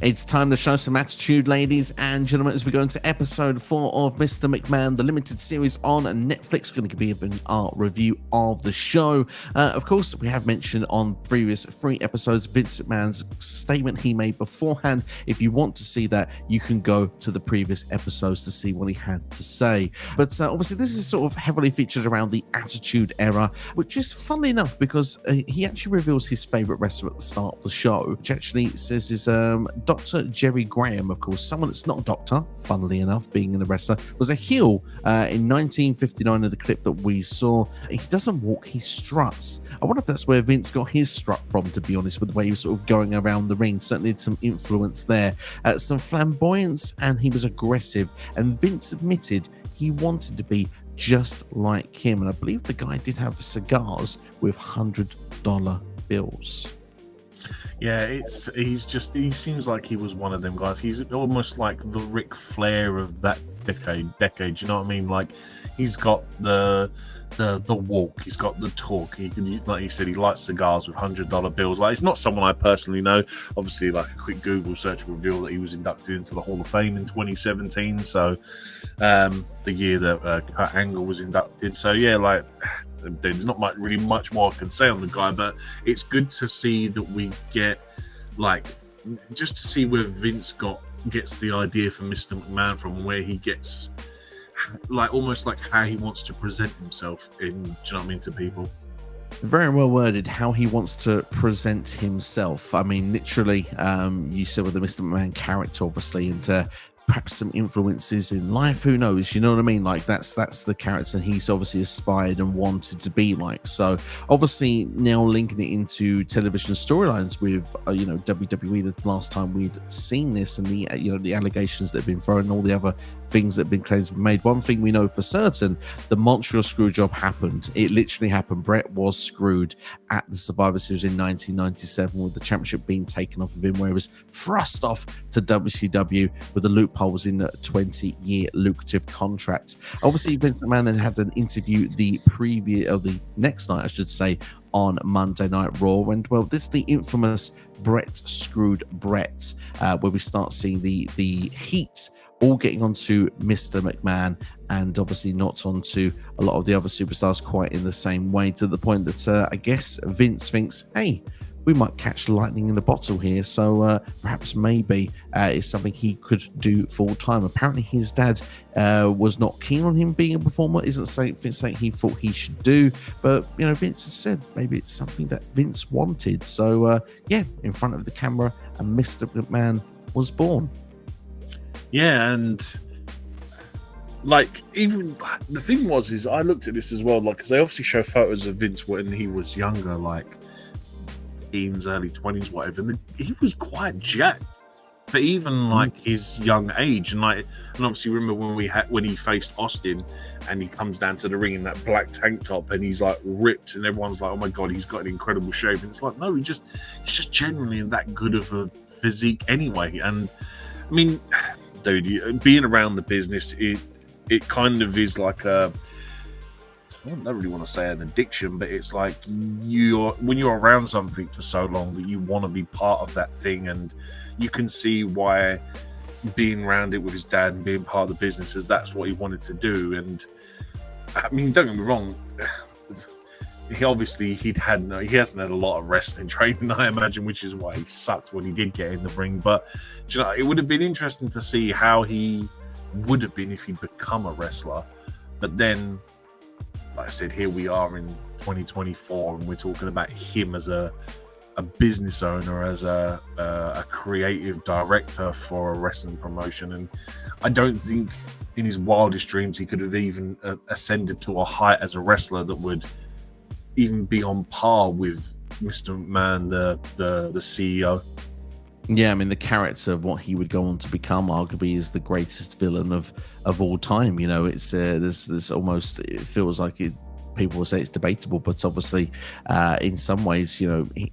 It's time to show some attitude, ladies and gentlemen, as we go into episode 4 of Mr. McMahon, the limited series on Netflix. Going to be our review of the show. Of course, we have mentioned on previous 3 episodes Vince McMahon's statement he made beforehand. If you want to see that, you can go to the previous episodes to see what he had to say. But obviously, this is sort of heavily featured around the Attitude Era, which is funnily enough because he actually reveals his favorite wrestler at the start of the show, which actually says is Dr. Jerry Graham, of course, someone that's not a doctor, funnily enough, being in a wrestler, was a heel in 1959 of the clip that we saw. He doesn't walk, he struts. I wonder if that's where Vince got his strut from, to be honest, with the way he was sort of going around the ring. Certainly some influence there. Some flamboyance, and he was aggressive. And Vince admitted he wanted to be just like him. And I believe the guy did have cigars with $100 bills. Yeah, he seems like he was one of them guys. He's almost like the Ric Flair of that decade. You know what I mean? Like, he's got the walk, he's got the talk. He can, like you said, he likes cigars with $100 bills. Like, it's not someone I personally know. Obviously, like a quick Google search will reveal that he was inducted into the Hall of Fame in 2017. So, the year that Kurt Angle was inducted. So yeah, like, there's not really much more I can say on the guy, but it's good to see that we get, like, just to see where Vince gets the idea for Mr. McMahon from, where he gets, like, almost like how he wants to present himself do you know what I mean, to people. Very well worded how he wants to present himself. I mean, literally, you said with the Mr. McMahon character, obviously, and perhaps some influences in life, who knows, you know what I mean? Like, that's the character he's obviously aspired and wanted to be like. So obviously now linking it into television storylines with WWE, the last time we'd seen this, and the the allegations that have been thrown and all the other things that have been claims made. One thing we know for certain, the Montreal screw job happened. It literally happened. Brett was screwed at the Survivor Series in 1997 with the championship being taken off of him, where he was thrust off to WCW with the loopholes in a 20-year lucrative contract. Obviously, Vince McMahon then had an interview the next night, I should say, on Monday Night Raw, and well, this is the infamous Brett screwed Brett, where we start seeing the heat all getting onto Mr. McMahon, and obviously not onto a lot of the other superstars quite in the same way, to the point that I guess Vince thinks, hey, we might catch lightning in a bottle here, so perhaps maybe it's something he could do full time. Apparently his dad was not keen on him being a performer. Isn't something he thought he should do, but Vince has said maybe it's something that Vince wanted. So yeah, in front of the camera, and Mr. McMahon was born. Yeah, and like, even the thing is I looked at this as well, like, because they obviously show photos of Vince when he was younger, like teens, early 20s, whatever, and he was quite jacked for even like his young age. And obviously remember when he faced Austin, and he comes down to the ring in that black tank top, and he's like ripped, and everyone's like, oh my god, he's got an incredible shape. And it's like, no, he's just generally that good of a physique anyway. And I mean, dude, being around the business, it kind of is like a, I don't really want to say an addiction, but it's like when you're around something for so long that you want to be part of that thing, and you can see why being around it with his dad and being part of the business is that's what he wanted to do. And I mean, don't get me wrong, he hasn't had a lot of wrestling training, I imagine, which is why he sucked when he did get in the ring. But it would have been interesting to see how he would have been if he'd become a wrestler. But then, like I said, here we are in 2024, and we're talking about him as a business owner, as a creative director for a wrestling promotion. And I don't think in his wildest dreams he could have even ascended to a height as a wrestler that would even be on par with Mr. McMahon, the CEO. Yeah, I mean, the character of what he would go on to become arguably is the greatest villain of all time. It's there's almost, it feels like people will say it's debatable, but obviously, in some ways,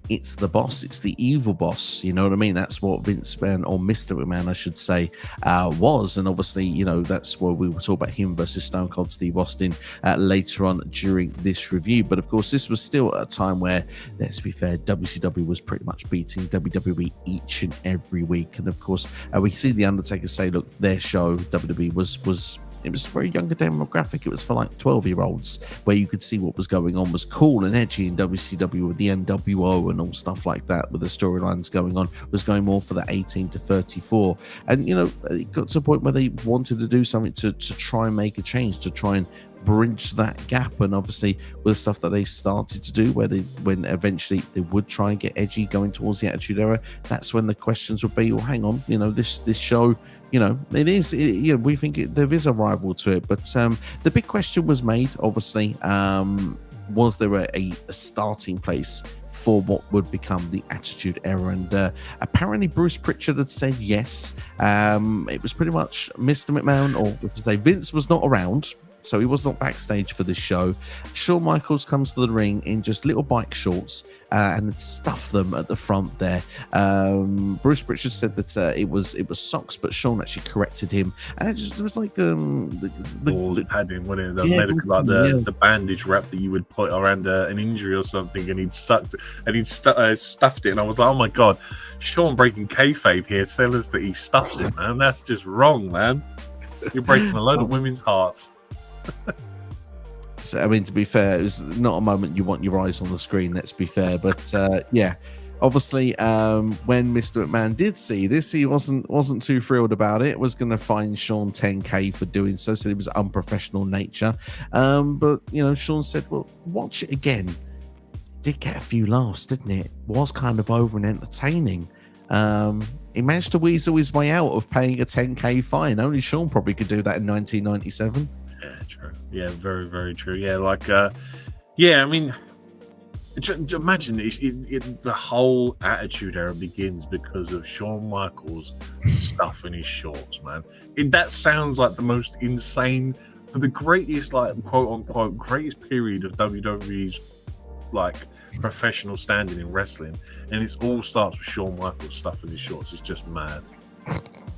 it's the boss, it's the evil boss. You know what I mean? That's what Vince McMahon, or Mr. McMahon, I should say, was. And obviously, that's where we will talk about him versus Stone Cold Steve Austin later on during this review. But of course, this was still a time where, let's be fair, WCW was pretty much beating WWE each and every week. And of course, we see The Undertaker say, look, their show, WWE, was it was for a younger demographic. It was for like 12-year-olds, where you could see what was going on was cool and edgy in WCW with the NWO and all stuff like that, with the storylines going on, was going more for the 18 to 34. And, it got to a point where they wanted to do something to try and make a change, to try and bridge that gap. And obviously, with the stuff that they started to do, when eventually they would try and get edgy going towards the Attitude Era, that's when the questions would be, well, hang on, this show, it is, we think there is a rival to it. But the big question was made, obviously, was there a starting place for what would become the Attitude Era? And apparently Bruce Pritchard had said yes. It was pretty much Mr. McMahon, or we should say Vince, was not around, so he was not backstage for this show. Shawn Michaels comes to the ring in just little bike shorts and stuffed them at the front there. Bruce Pritchard said that it was socks, but Shawn actually corrected him, and it was like the padding, wasn't it? The medical, like the bandage wrap that you would put around an injury or something, and he'd stuffed it, and I was like, oh my god, Shawn breaking kayfabe here, tell us that he stuffs it, man. That's just wrong, man. You're breaking a load of women's hearts. So, I mean, to be fair, it was not a moment you want your eyes on the screen, let's be fair. But obviously, when Mr. McMahon did see this, he wasn't too thrilled about it. Was going to fine Shawn 10K for doing so, said it was unprofessional nature. But Shawn said, well, watch it again. Did get a few laughs, didn't it? Was kind of over and entertaining. He managed to weasel his way out of paying a 10K fine. Only Shawn probably could do that in 1997. Yeah, true. Yeah, very, very true. Yeah, I mean, imagine the whole Attitude Era begins because of Shawn Michaels stuffing his shorts, man. That sounds like the most insane, for the greatest, quote unquote, greatest period of WWE's professional standing in wrestling, and it all starts with Shawn Michaels stuffing his shorts. It's just mad.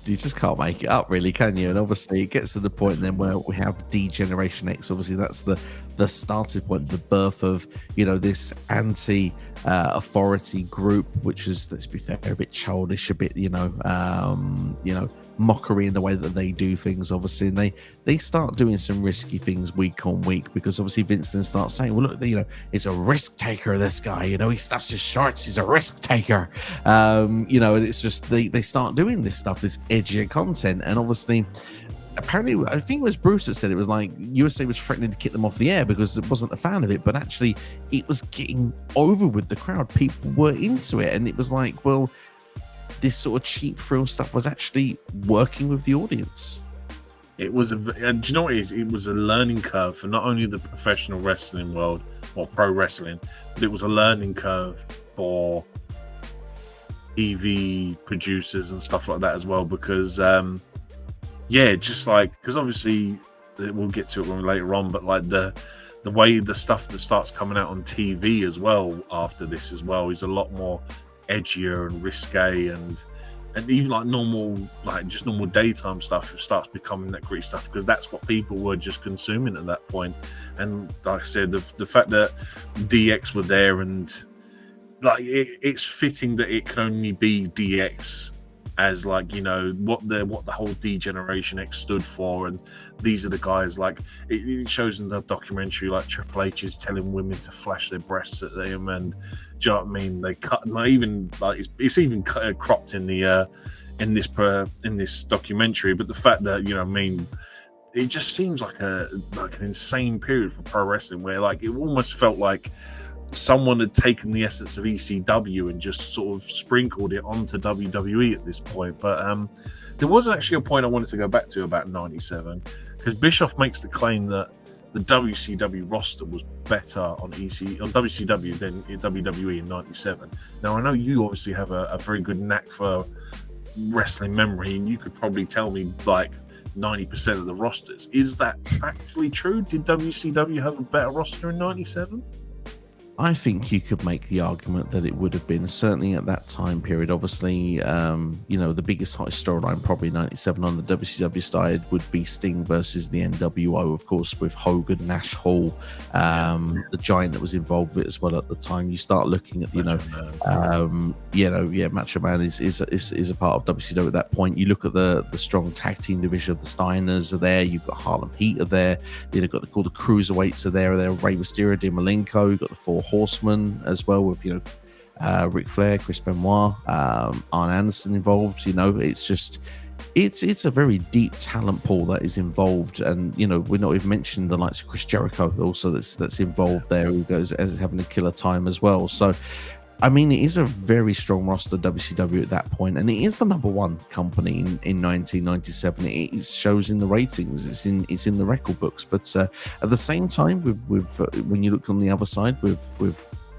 You just can't make it up, really, can you? And obviously, it gets to the point then where we have D-Generation X. Obviously, that's the starting point, the birth of this anti-authority group, which is, let's be fair, a bit childish, a bit mockery in the way that they do things, obviously. And they start doing some risky things week on week, because obviously Vince then starts saying, well, look, it's a risk taker, this guy, he stuffs his shorts, he's a risk taker, and it's just they start doing this stuff, this edgier content. And obviously, apparently, I think it was Bruce that said it was like USA was threatening to kick them off the air because it wasn't a fan of it, but actually it was getting over with the crowd. People were into it, and it was like, well, this sort of cheap thrill stuff was actually working with the audience. It was do you know what it is? It was a learning curve for not only the professional wrestling world or pro wrestling, but it was a learning curve for TV producers and stuff like that as well. Because because obviously we'll get to it later on, but the way the stuff that starts coming out on TV as well after this as well is a lot more edgier and risque, and even normal daytime stuff starts becoming that great stuff, because that's what people were just consuming at that point. And like I said, the fact that DX were there, and it's fitting that it can only be DX as what the whole D-Generation X stood for. And these are the guys, it shows in the documentary, Triple H is telling women to flash their breasts at them, and do you know what I mean? They cut, it's even cropped in the in this documentary. But the fact that it just seems like an insane period for pro wrestling, where it almost felt like someone had taken the essence of ECW and just sort of sprinkled it onto WWE at this point. But there was actually a point I wanted to go back to about 97, because Bischoff makes the claim that the WCW roster was better on WCW than WWE in 97. Now, I know you obviously have a very good knack for wrestling memory, and you could probably tell me 90% of the rosters. Is that factually true? Did WCW have a better roster in 97? I think you could make the argument that it would have been, certainly at that time period. Obviously, the biggest hottest storyline probably 97 on the WCW side would be Sting versus the NWO, of course, with Hogan, Nash, Hall, the Giant that was involved with it as well at the time. You start looking at, Macho Man is a part of WCW at that point. You look at the strong tag team division of the Steiners are there. You've got Harlem Heat are there. You've got the Cruiserweights are there. Rey Mysterio, Dean Malenko. You've got the Four Horsemen as well with Ric Flair, Chris Benoit, Arn Anderson involved. It's a very deep talent pool that is involved, and we're not even mentioning the likes of Chris Jericho also that's involved there, who goes as having a killer time as well. So I mean, it is a very strong roster, WCW, at that point, and it is the number one company in 1997. It shows in the ratings, it's in the record books. But at the same time, with when you look on the other side, with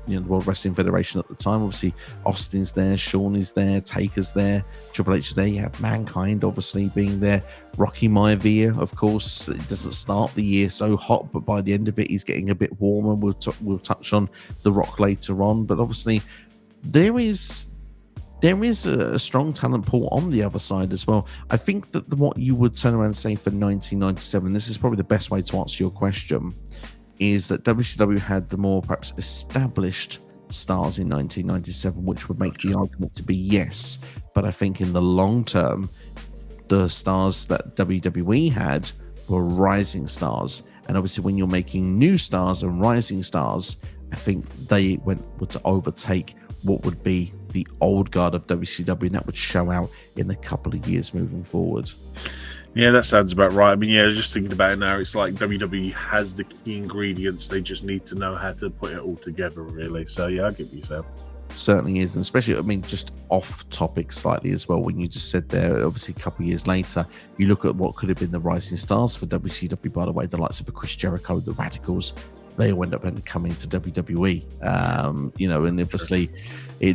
the World Wrestling Federation at the time, obviously Austin's there, Shawn is there, Taker's there, Triple H is there. You have Mankind obviously being there, Rocky Maivia, of course. It doesn't start the year so hot, but by the end of it, he's getting a bit warmer. We'll touch on The Rock later on, but obviously there is a strong talent pool on the other side as well. I think that what you would turn around and say for 1997, this is probably the best way to answer your question, is that WCW had the more perhaps established stars in 1997, which would make the argument to be yes. But I think in the long term, the stars that WWE had were rising stars. And obviously when you're making new stars and rising stars, I think they were to overtake what would be the old guard of WCW, and that would show out in a couple of years moving forward. Yeah, that sounds about right. I mean, I was just thinking about it now. It's like WWE has the key ingredients. They just need to know how to put it all together, really. So, yeah, I get what you said. Certainly is, and especially, I mean, just off topic slightly as well, when you just said there, obviously a couple of years later, you look at what could have been the rising stars for WCW, by the way, the likes of Chris Jericho, the Radicals, they all end up coming to WWE, and obviously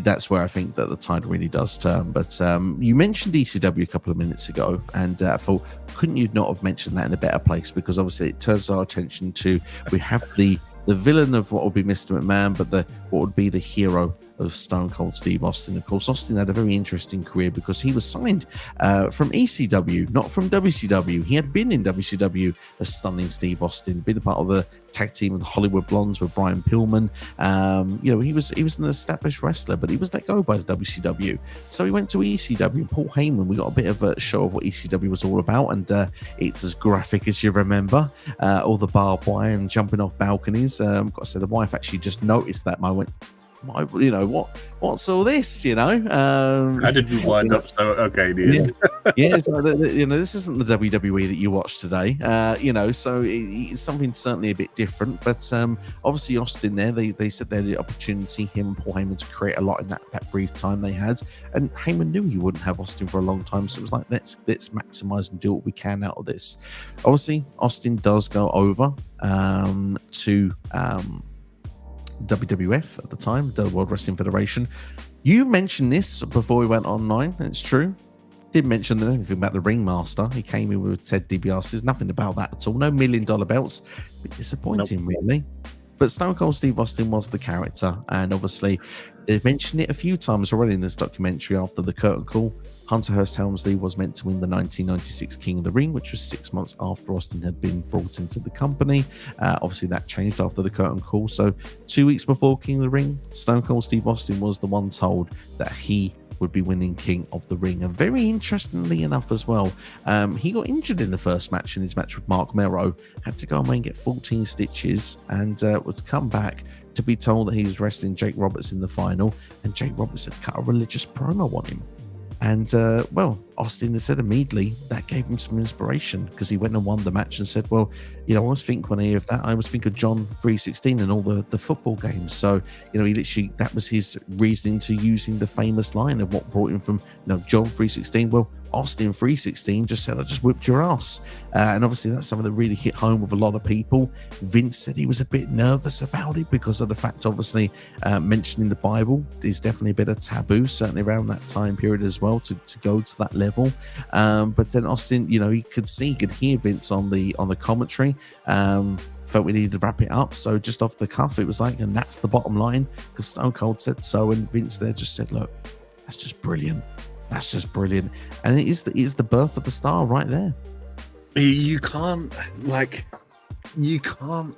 that's where I think that the tide really does turn. But you mentioned ECW a couple of minutes ago, and I thought, couldn't you not have mentioned that in a better place? Because obviously it turns our attention to, we have the villain of what would be Mr. McMahon, but what would be the hero of Stone Cold Steve Austin. Of course, Austin had a very interesting career because he was signed from ECW, not from WCW. He had been in WCW as Stunning Steve Austin, been a part of the tag team of the Hollywood Blondes with Brian Pillman. He was an established wrestler, but he was let go by WCW. So he went to ECW. Paul Heyman, we got a bit of a show of what ECW was all about, and it's as graphic as you remember. All the barbed wire and jumping off balconies. Got to say, the wife actually just noticed that moment. What's all this? How did we wind up so okay, dude? Yeah. So this isn't the WWE that you watch today. So it's something certainly a bit different. But obviously Austin there, they said they had the opportunity, him and Paul Heyman, to create a lot in that brief time they had. And Heyman knew he wouldn't have Austin for a long time, so it was like, let's maximize and do what we can out of this. Obviously, Austin does go over to WWF at the time, the World Wrestling Federation. You mentioned this before we went online, and it's true. Didn't mention anything about the Ringmaster. He came in with Ted DiBiase. There's nothing about that at all. No $1 million belts. A bit disappointing, really. But Stone Cold Steve Austin was the character, and obviously they've mentioned it a few times already in this documentary. After the curtain call, Hunter Hearst Helmsley was meant to win the 1996 King of the Ring, which was 6 months after Austin had been brought into the company. Obviously that changed after the curtain call. So 2 weeks before King of the Ring, Stone Cold Steve Austin was the one told that he would be winning King of the Ring. And very interestingly enough as well, he got injured in the first match, in his match with Mark Merrow, had to go away and get 14 stitches, and was come back to be told that he was wrestling Jake Roberts in the final, and Jake Roberts had cut a religious promo on him. And Austin said immediately that gave him some inspiration, because he went and won the match and said, well, I always think when I hear of that, I always think of John 3:16 and all the football games. So, he literally, that was his reasoning to using the famous line of what brought him from, John 3:16. Well, Austin 316 just said, I just whipped your ass. And obviously that's something that really hit home with a lot of people. Vince said he was a bit nervous about it because of the fact, obviously, mentioning the Bible is definitely a bit of taboo, certainly around that time period as well, to go to that level. But then Austin, he could hear Vince on the commentary. Felt we needed to wrap it up, so just off the cuff it was like, and that's the bottom line, because Stone Cold said so, and Vince there just said, look, that's just brilliant, and it is the birth of the star right there. You can't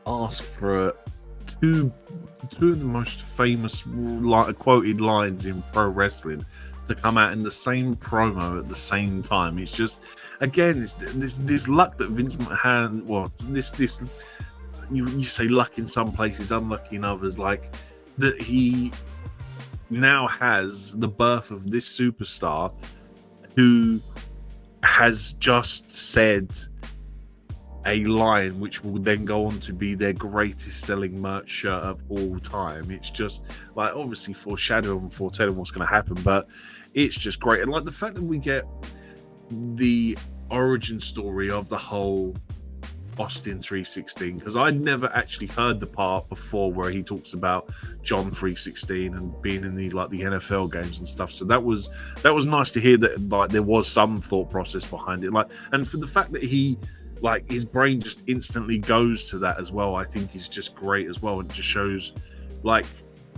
ask for two of the most famous quoted lines in pro wrestling to come out in the same promo at the same time. It's just, again, it's this luck that Vince McMahon, well, this you say luck in some places, unlucky in others, like that he now has the birth of this superstar who has just said a line which will then go on to be their greatest selling merch shirt of all time. It's just like, obviously foreshadowing and foretelling what's going to happen, but it's just great. And like the fact that we get the origin story of the whole Austin 316, because I'd never actually heard the part before where he talks about John 316 and being in the NFL games and stuff. So that was nice to hear that like there was some thought process behind it. Like, and for the fact that he, like, his brain just instantly goes to that as well, I think is just great as well. And just shows like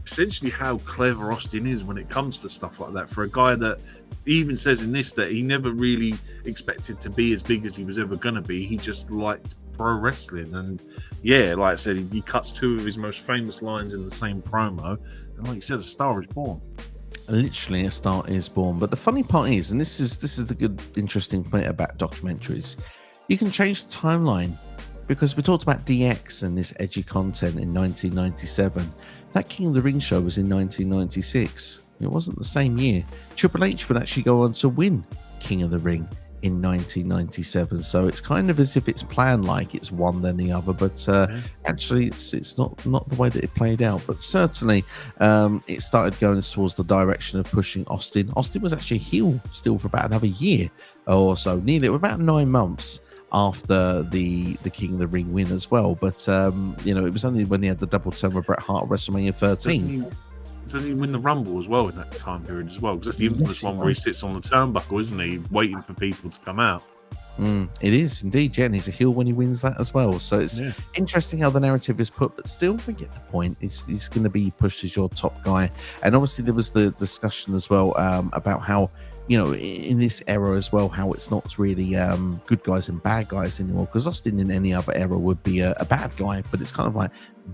essentially how clever Austin is when it comes to stuff like that, for a guy that even says in this that he never really expected to be as big as he was ever going to be. He just liked pro wrestling, and yeah, like I said, he cuts two of his most famous lines in the same promo, and like you said, a star is born. Literally, a star is born. But the funny part is, and this is the good, interesting point about documentaries, you can change the timeline, because we talked about DX and this edgy content in 1997. That King of the Ring show was in 1996. It wasn't the same year. Triple H would actually go on to win King of the Ring in 1997. So it's kind of as if it's planned, like it's one then the other. But actually, it's not the way that it played out. But certainly, it started going towards the direction of pushing Austin. Austin was actually heel still for about another year or so, nearly about 9 months after the King of the Ring win as well. But it was only when he had the double turn with Bret Hart at WrestleMania 13. Doesn't he win the Rumble as well in that time period as well? Because that's the infamous one where he sits on the turnbuckle, isn't he, waiting for people to come out. It is indeed, yeah, and he's a heel when he wins that as well. So it's interesting how the narrative is put, but still, we get the point. He's going to be pushed as your top guy. And obviously there was the discussion as well about how, in this era as well, how it's not really good guys and bad guys anymore, because Austin in any other era would be a bad guy, but it's kind of like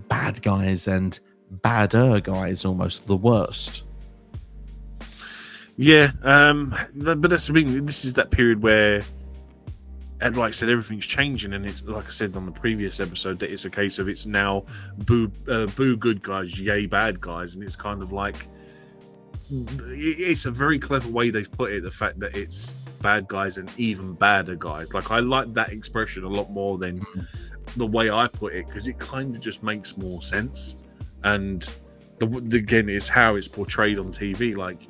bad guys and badder guys, almost the worst. Yeah, but that's the thing. This is that period where, and like I said, everything's changing, and it's like I said on the previous episode that it's a case of it's now boo good guys, yay bad guys, and it's kind of like, it's a very clever way they've put it, the fact that it's bad guys and even badder guys. Like, I like that expression a lot more than the way I put it, because it kind of just makes more sense. And again, it's how it's portrayed on TV. Like,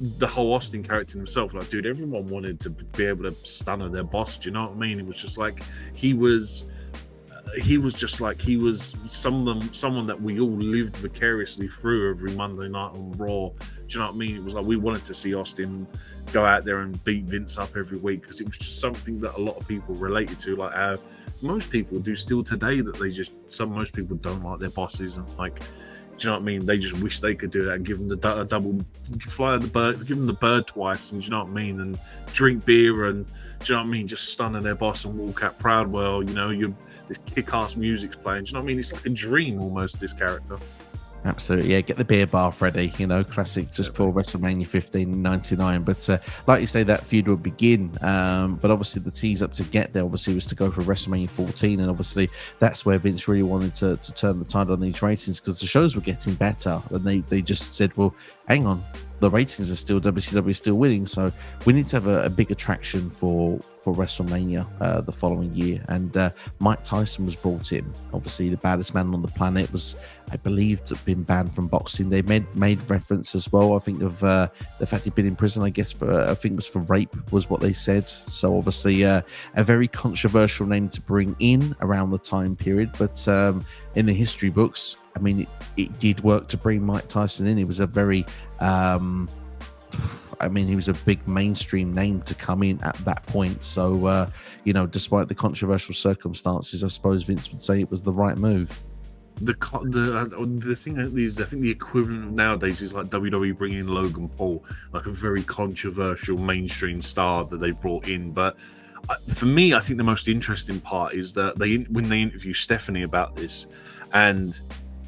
the whole Austin character himself, like, dude, everyone wanted to be able to stun their boss. Do you know what I mean? It was just like he was someone that we all lived vicariously through every Monday night on Raw. Do you know what I mean? It was like we wanted to see Austin go out there and beat Vince up every week, because it was just something that a lot of people related to, like how most people do still today, that most people don't like their bosses, and like, do you know what I mean? They just wish they could do that and give them the double, fly the bird, give them the bird twice, and do you know what I mean? And drink beer, and do you know what I mean? Just stunning their boss and walk out proud. Well, this kick-ass music's playing. Do you know what I mean? It's like a dream almost, this character. Absolutely, yeah. Get the beer bath ready, classic just for WrestleMania 15 in 99. But like you say, that feud would begin. But obviously the tease up to get there obviously was to go for WrestleMania 14. And obviously that's where Vince really wanted to turn the tide on these ratings, because the shows were getting better. And they just said, well, hang on, the ratings are still WCW is still winning. So we need to have a big attraction for WrestleMania the following year. And Mike Tyson was brought in. Obviously, the baddest man on the planet was, I believe, been banned from boxing. They made reference as well, I think, of the fact he'd been in prison, I guess, for I think it was for rape, was what they said. So obviously a very controversial name to bring in around the time period. But in the history books, I mean, it did work to bring Mike Tyson in. He was a very he was a big mainstream name to come in at that point. So, despite the controversial circumstances, I suppose Vince would say it was the right move. The thing is, I think the equivalent of nowadays is like WWE bringing in Logan Paul, like a very controversial mainstream star that they brought in. But for me, I think the most interesting part is that when they interview Stephanie about this, and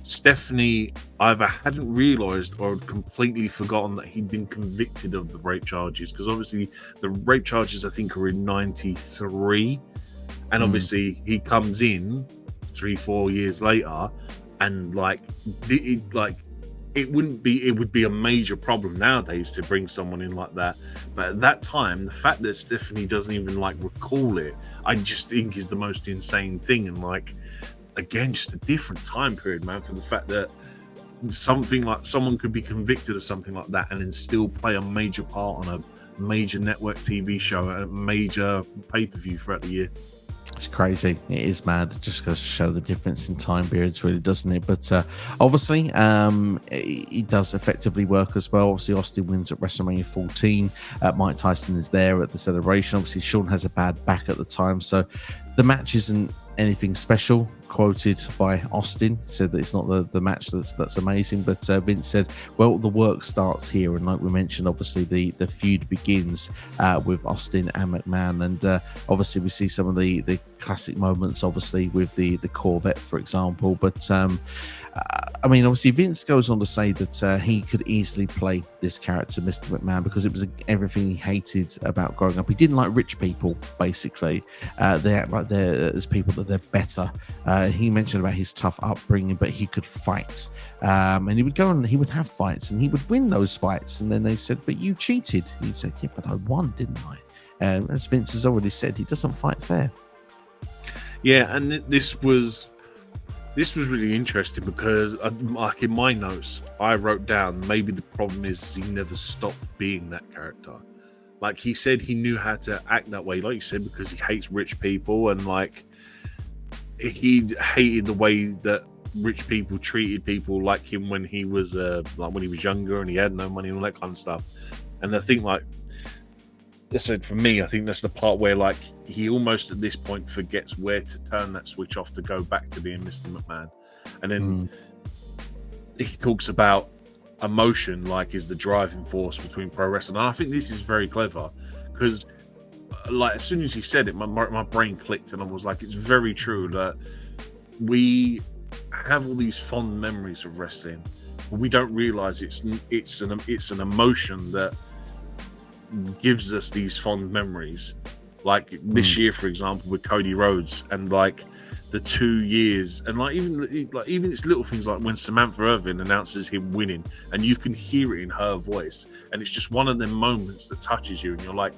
Stephanie either hadn't realised or had completely forgotten that he'd been convicted of the rape charges, because obviously the rape charges, I think, are in '93, and obviously he comes in 3-4 years later, and it would be a major problem nowadays to bring someone in like that. But at that time, the fact that Stephanie doesn't even recall it, I just think is the most insane thing. And again, just a different time period, man, for the fact that something like someone could be convicted of something like that and then still play a major part on a major network TV show and a major pay-per-view throughout the year. It's crazy. It is mad. It just goes to show the difference in time periods, really, doesn't it? But obviously, it does effectively work as well. Obviously, Austin wins at WrestleMania 14. Mike Tyson is there at the celebration. Obviously, Shawn has a bad back at the time, so the match isn't anything special. Quoted by Austin, said that it's not the match that's amazing, but Vince said, well, the work starts here. And like we mentioned, obviously the feud begins with Austin and McMahon, and obviously we see some of the classic moments, obviously with the Corvette, for example. But obviously Vince goes on to say that he could easily play this character, Mr. McMahon, because it was everything he hated about growing up. He didn't like rich people, basically. They act like there's people that they're better. He mentioned about his tough upbringing, but he could fight. And he would go and he would have fights and he would win those fights. And then they said, but you cheated. He said, yeah, but I won, didn't I? As Vince has already said, he doesn't fight fair. Yeah, and this was really interesting because, like in my notes, I wrote down maybe the problem is he never stopped being that character. Like he said, he knew how to act that way, like you said, because he hates rich people, and he hated the way that rich people treated people like him when he was when he was younger and he had no money and all that kind of stuff. And I think, like I said, for me, I think that's the part where he almost at this point forgets where to turn that switch off to go back to being Mr. McMahon. And then he talks about emotion is the driving force between pro wrestling. And I think this is very clever because as soon as he said it, my brain clicked and I was like, it's very true that we have all these fond memories of wrestling, but we don't realize it's an emotion that gives us these fond memories. This year, for example, with Cody Rhodes, and the 2 years, and even it's little things like when Samantha Irvin announces him winning, and you can hear it in her voice, and it's just one of them moments that touches you, and you're like,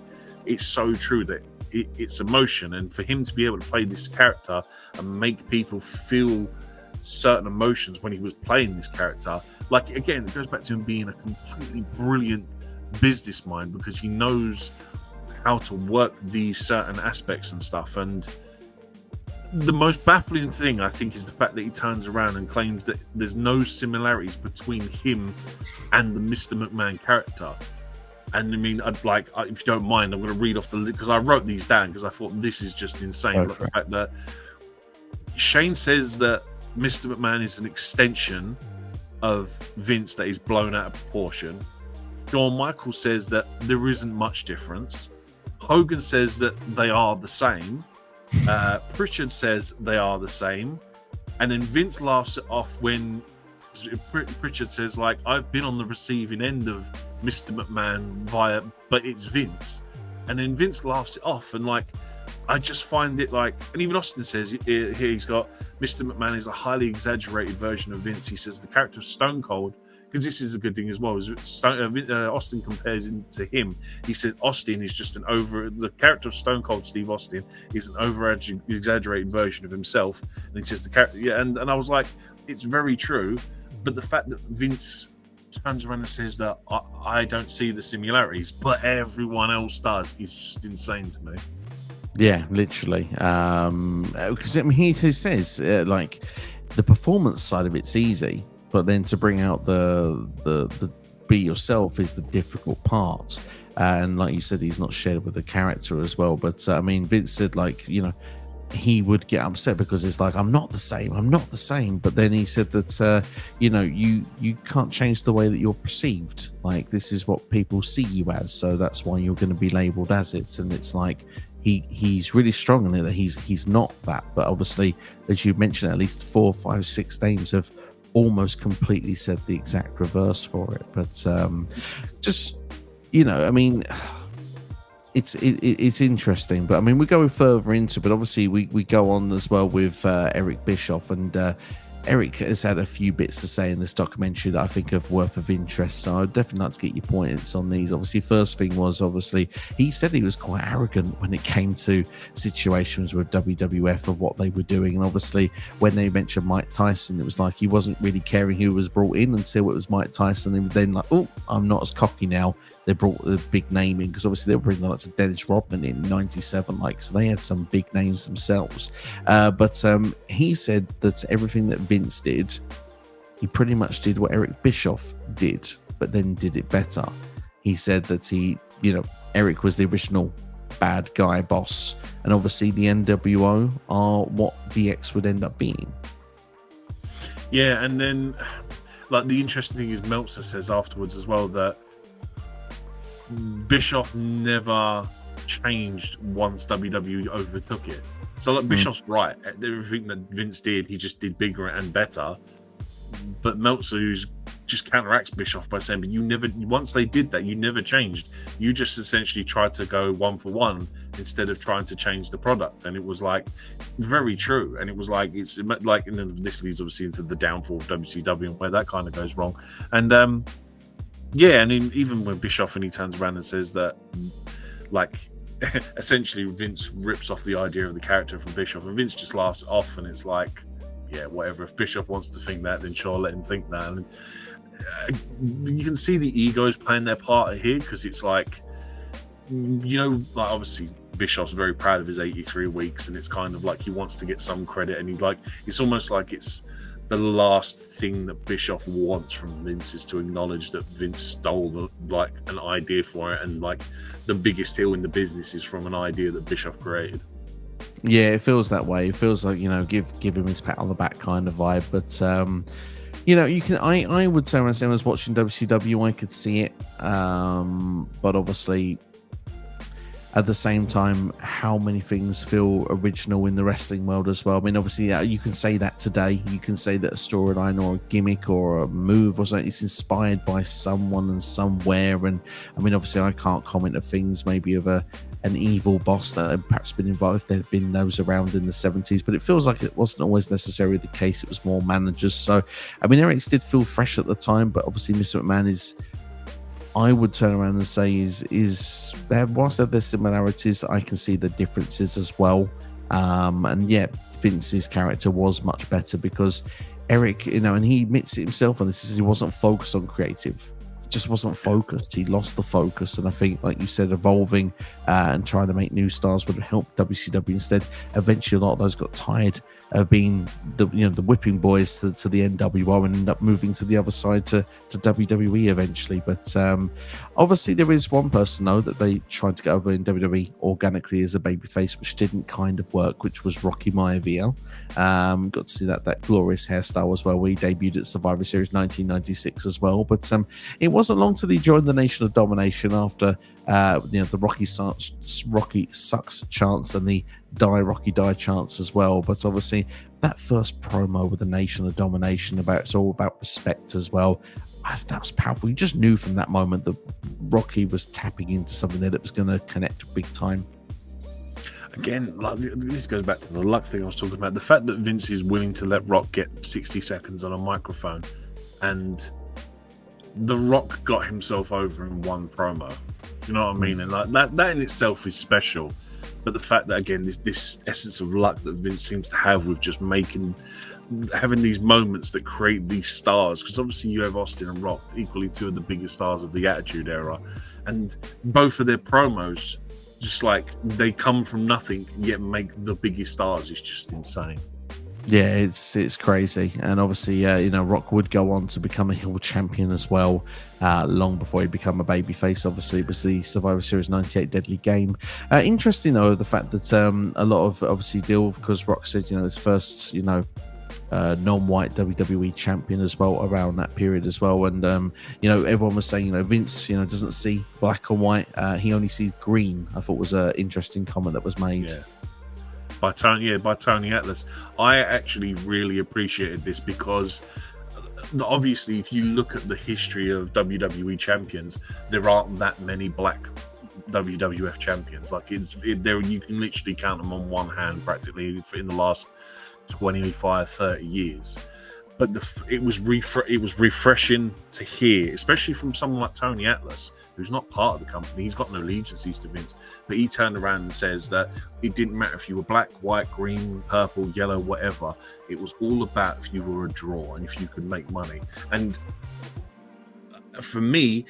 it's so true that it's emotion. And for him to be able to play this character and make people feel certain emotions when he was playing this character, again, it goes back to him being a completely brilliant business mind, because he knows how to work these certain aspects and stuff. And the most baffling thing, I think, is the fact that he turns around and claims that there's no similarities between him and the Mr. McMahon character. And I mean, if you don't mind, I'm going to read off the list because I wrote these down because I thought this is just insane. The fact that Shane says that Mr. McMahon is an extension of Vince that is blown out of proportion. Shawn Michaels says that there isn't much difference. Hogan says that they are the same. Pritchard says they are the same. And then Vince laughs it off when Pritchard says, I've been on the receiving end of Mr. McMahon but it's Vince. And then Vince laughs it off. And I just find it like, and even Austin says here he's got Mr. McMahon is a highly exaggerated version of Vince. He says the character of Stone Cold, because this is a good thing as well. Is Austin compares him to him. He says Austin is just the character of Stone Cold Steve Austin is an exaggerated version of himself. And he says the character, yeah, and I was like, it's very true. But the fact that Vince turns around and says that I don't see the similarities, but everyone else does, is just insane to me. Yeah, literally. Because I mean, he says like the performance side of it's easy, but then to bring out the be yourself is the difficult part. And like you said, he's not shared with the character as well. But I mean, Vince said, like, you know, he would get upset because it's like, I'm not the same. But then he said that you know, you can't change the way that you're perceived. Like, this is what people see you as, so that's why you're going to be labeled as it. And it's like, he's really strong in it that he's not that. But obviously, as you mentioned, at least 4, 5, 6 names have almost completely said the exact reverse for it. But just, you know, I mean, it's interesting. But I mean, we go further into, but obviously we go on as well with Eric Bischoff, and Eric has had a few bits to say in this documentary that I think are worth of interest. So I'd definitely like to get your points on these. Obviously, first thing was, obviously, he said he was quite arrogant when it came to situations with WWF of what they were doing. And obviously, when they mentioned Mike Tyson, it was like he wasn't really caring who was brought in until it was Mike Tyson. And then like, oh, I'm not as cocky now. They brought the big name in, because obviously they were bringing the likes of Dennis Rodman in '97, like, so they had some big names themselves. But he said that everything that Vince did, he pretty much did what Eric Bischoff did, but then did it better. He said that Eric was the original bad guy boss, and obviously the NWO are what DX would end up being. Yeah, and then like the interesting thing is Meltzer says afterwards as well that Bischoff never changed once WWE overtook it. So like Bischoff's right. Everything that Vince did, he just did bigger and better. But Meltzer, who's just counteracts Bischoff by saying, but you never, once they did that, you never changed. You just essentially tried to go one for one instead of trying to change the product. And it was like very true. And it was like, it's like, and then this leads obviously into the downfall of WCW and where that kind of goes wrong. And yeah, and even when Bischoff, and he turns around and says that, like, essentially Vince rips off the idea of the character from Bischoff, and Vince just laughs it off, and it's like, yeah, whatever. If Bischoff wants to think that, then sure, let him think that. And you can see the egos playing their part here, because it's like, you know, like obviously Bischoff's very proud of his 83 weeks, and it's kind of like he wants to get some credit, and it's almost like it's the last thing that Bischoff wants from Vince is to acknowledge that Vince stole an idea for it, and like the biggest deal in the business is from an idea that Bischoff created. Yeah, it feels that way. It feels like, you know, give him his pat on the back kind of vibe. But you know, you can. I would say when I was watching WCW, I could see it. But obviously, at the same time, how many things feel original in the wrestling world as well? I mean, obviously, you can say that today. You can say that a storyline or a gimmick or a move or something is inspired by someone and somewhere. And I mean, obviously, I can't comment on things maybe of an evil boss that had perhaps been involved. There had been those around in the 70s, but it feels like it wasn't always necessarily the case. It was more managers. So, I mean, Eric's did feel fresh at the time, but obviously, Mr. McMahon is, I would turn around and say is there, whilst there's similarities, I can see the differences as well. And yeah, Vince's character was much better because Eric, you know, and he admits it himself on this, is he wasn't focused on creative. He just wasn't focused. He lost the focus. And I think, like you said, evolving and trying to make new stars would help WCW. Instead, eventually a lot of those got tired of being the whipping boys to the NWO and end up moving to the other side to WWE eventually. But obviously there is one person though that they tried to get over in WWE organically as a babyface, which didn't kind of work, which was Rocky Maivia. Got to see that glorious hairstyle as well, where he debuted at Survivor Series 1996 as well. But it wasn't long till he joined the Nation of Domination after the Rocky sucks chance and the Rocky die chance as well. But obviously that first promo with the Nation of Domination, it's all about respect as well, that was powerful. You just knew from that moment that Rocky was tapping into something that it was going to connect big time. again, like, this goes back to the luck thing I was talking about. The fact that Vince is willing to let Rock get 60 seconds on a microphone, and The Rock got himself over in one promo. Do you know what I mean? And like that in itself is special. But the fact that, again, this essence of luck that Vince seems to have with just having these moments that create these stars, because obviously you have Austin and Rock, equally two of the biggest stars of the Attitude Era, and both of their promos, just like they come from nothing yet make the biggest stars, is just insane. Yeah, it's crazy. And obviously, Rock would go on to become a heel champion as well, long before he'd become a babyface. Obviously, it was the Survivor Series 98 Deadly Game. Interesting, though, the fact that a lot of, obviously, deal, because Rock said, his first, non-white WWE champion as well around that period as well. And, everyone was saying, Vince, doesn't see black and white. He only sees green. I thought was an interesting comment that was made. Yeah. By Tony Atlas. I actually really appreciated this because obviously if you look at the history of WWE champions, there aren't that many black WWF champions. Like there, you can literally count them on one hand practically in the last 25, 30 years. But it was refreshing to hear, especially from someone like Tony Atlas, who's not part of the company. He's got no allegiances to Vince, but he turned around and says that it didn't matter if you were black, white, green, purple, yellow, whatever. It was all about if you were a draw and if you could make money. And for me,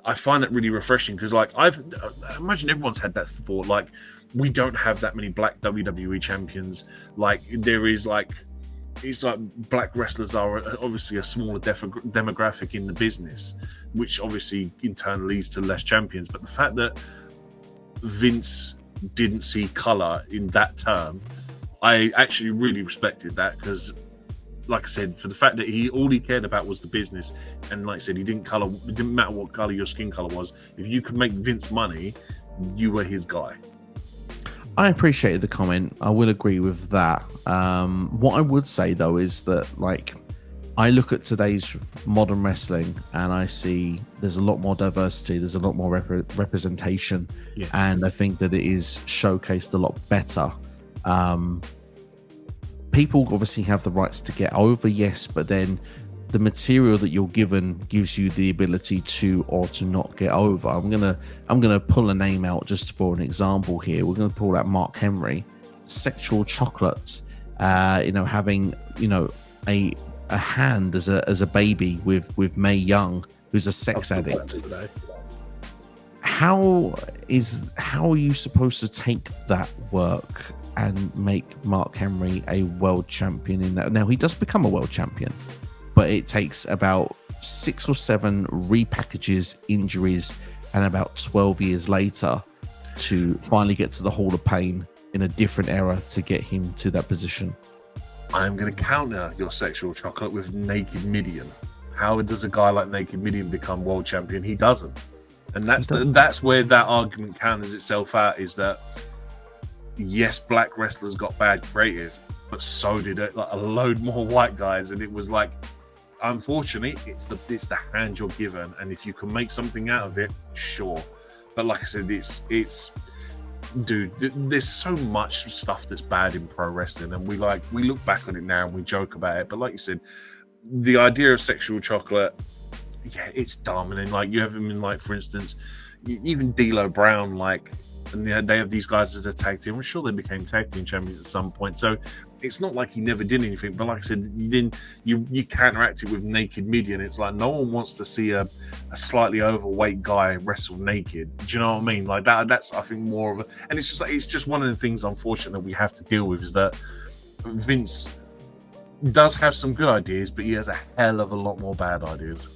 I find that really refreshing because, like, I imagine everyone's had that thought. Like, we don't have that many black WWE champions. Like, there is like. It's like black wrestlers are obviously a smaller demographic in the business, which obviously in turn leads to less champions. But the fact that Vince didn't see color in that term, I actually really respected that because, like I said, for the fact that all he cared about was the business, and like I said, it didn't matter what color your skin color was. If you could make Vince money, you were his guy. I appreciated the comment. I will agree with that. What I would say, though, is that, like, I look at today's modern wrestling and I see there's a lot more diversity. There's a lot more representation. Yeah. And I think that it is showcased a lot better. People obviously have the rights to get over, yes, but then the material that you're given gives you the ability to or to not get over. I'm gonna pull a name out just for an example here. We're gonna pull out Mark Henry, Sexual Chocolate, having a hand as a baby with Mae Young, who's a sex addict. How are you supposed to take that work and make Mark Henry a world champion in that? Now he does become a world champion, but it takes about 6 or 7 repackages, injuries, and about 12 years later to finally get to the Hall of Pain in a different era to get him to that position. I'm going to counter your Sexual Chocolate with Naked Midian. How does a guy like Naked Midian become world champion? He doesn't. And that's where that argument counters itself out, is that, yes, black wrestlers got bad creative, but so did a load more white guys. And it was like, unfortunately, it's the hand you're given, and if you can make something out of it, sure. But like I said, it's dude, there's so much stuff that's bad in pro wrestling, and we look back on it now and we joke about it. But like you said, the idea of Sexual Chocolate, yeah, it's dumb. And then, like, you have him in, like, for instance, even D'Lo Brown, like, and they have these guys as a tag team. I'm sure they became tag team champions at some point. So it's not like he never did anything. But like I said, you counteract it with Naked Midian. It's like no one wants to see a slightly overweight guy wrestle naked. Do you know what I mean? Like that's I think more of a, and it's just one of the things, unfortunately, that we have to deal with, is that Vince does have some good ideas, but he has a hell of a lot more bad ideas.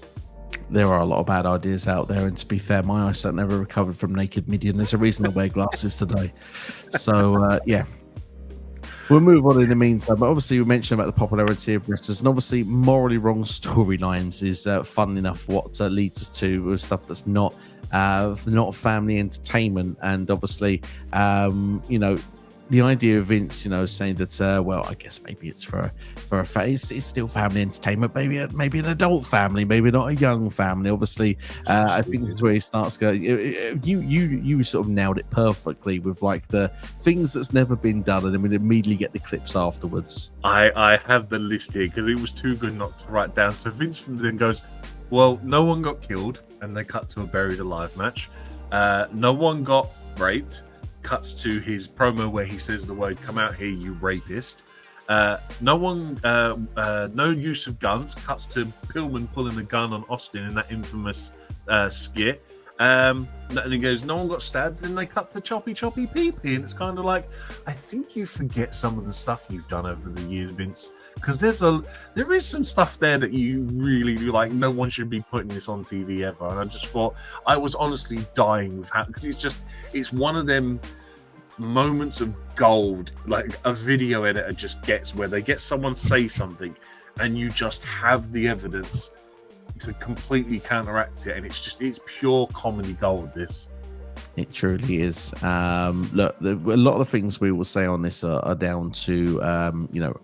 There are a lot of bad ideas out there, and to be fair, my eyesight never recovered from Naked Midian. There's a reason I wear glasses today. So yeah, we'll move on in the meantime. But obviously, we mentioned about the popularity of wrestlers, and obviously, morally wrong storylines is fun enough. What leads us to stuff that's not family entertainment, and obviously, the idea of Vince, saying that, well, I guess maybe it's for a it's still family entertainment, maybe an adult family, maybe not a young family. Obviously, I think this is where he starts going. You sort of nailed it perfectly with like the things that's never been done, and then we immediately get the clips afterwards. I have the list here because it was too good not to write down. So Vince then goes, well, no one got killed, and they cut to a buried alive match. No one got raped. Cuts to his promo where he says the word "come out here, you rapist." No use of guns. Cuts to Pillman pulling a gun on Austin in that infamous skit. And he goes, no one got stabbed. And they cut to choppy pee-pee. And it's kind of like, I think you forget some of the stuff you've done over the years, Vince, because there is some stuff there that you really do like. No one should be putting this on TV ever. And I just thought, I was honestly dying with how, because it's one of them moments of gold, like a video editor just gets, where they get someone say something and you just have the evidence to completely counteract it, and it's pure comedy gold, this. It truly is. Look, a lot of the things we will say on this are down to